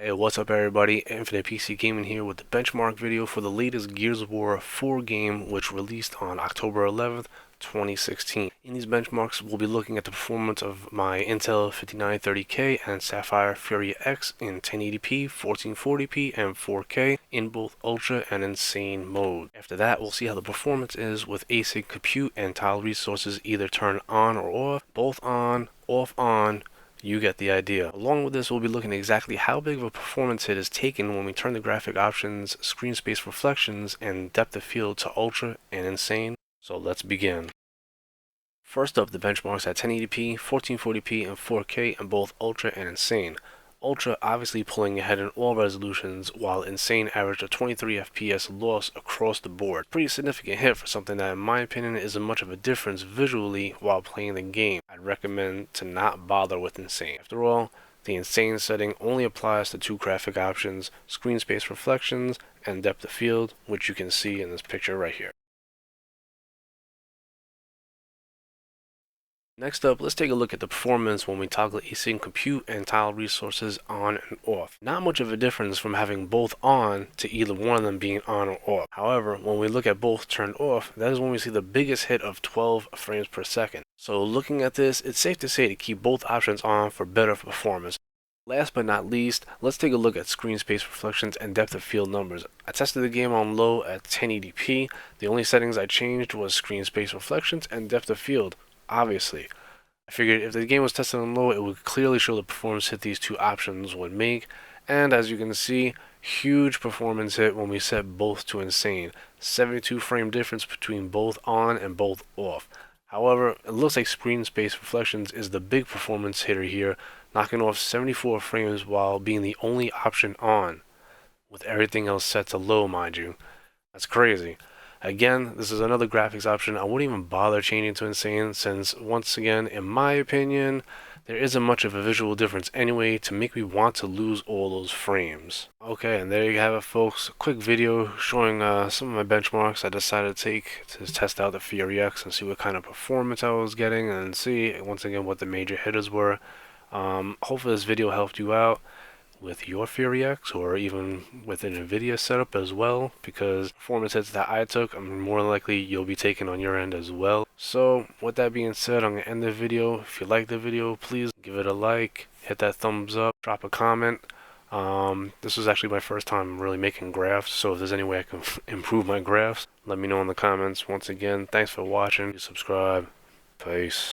Hey, what's up everybody? Infinite PC Gaming here with the benchmark video for the latest Gears of War 4 game, which released on October 11th, 2016. In these benchmarks, we'll be looking at the performance of my Intel 5930K and Sapphire Fury X in 1080p, 1440p, and 4K in both Ultra and Insane mode. After that, we'll see how the performance is with async compute and tile resources either turned on or off, both on, off on. You get the idea. Along with this, we'll be looking at exactly how big of a performance hit is taken when we turn the graphic options, screen space reflections, and depth of field to Ultra and Insane. So let's begin. First up, the benchmarks at 1080p, 1440p, and 4K in both Ultra and Insane. Ultra obviously pulling ahead in all resolutions, while Insane averaged a 23 FPS loss across the board. Pretty significant hit for something that in my opinion isn't much of a difference visually while playing the game. I'd recommend to not bother with Insane. After all, the Insane setting only applies to two graphic options, screen space reflections and depth of field, which you can see in this picture right here. Next up, let's take a look at the performance when we toggle async compute and tile resources on and off. Not much of a difference from having both on to either one of them being on or off. However, when we look at both turned off, that is when we see the biggest hit of 12 frames per second. So looking at this, it's safe to say to keep both options on for better performance. Last but not least, let's take a look at screen space reflections and depth of field numbers. I tested the game on low at 1080p. The only settings I changed was screen space reflections and depth of field. Obviously, I figured if the game was tested on low, it would clearly show the performance hit these two options would make, and as you can see, huge performance hit when we set both to Insane. 72 frame difference between both on and both off. However, it looks like screen space reflections is the big performance hitter here, knocking off 74 frames while being the only option on, with everything else set to low, mind you. That's crazy. Again, this is another graphics option I wouldn't even bother changing to Insane since, once again, in my opinion, there isn't much of a visual difference anyway to make me want to lose all those frames. Okay, and there you have it folks, a quick video showing some of my benchmarks I decided to take to test out the Fury X and see what kind of performance I was getting and see, once again, what the major hitters were. Hopefully this video helped you out with your Fury X or even with an EVGA setup as well, because performance hits that I took, I'm more likely you'll be taking on your end as well. So with that being said, I'm going to end the video. If you like the video, please give it a like, hit that thumbs up, drop a comment. This was actually my first time really making graphs, so if there's any way I can improve my graphs, let me know in the comments. Once again, thanks for watching. Subscribe. Peace.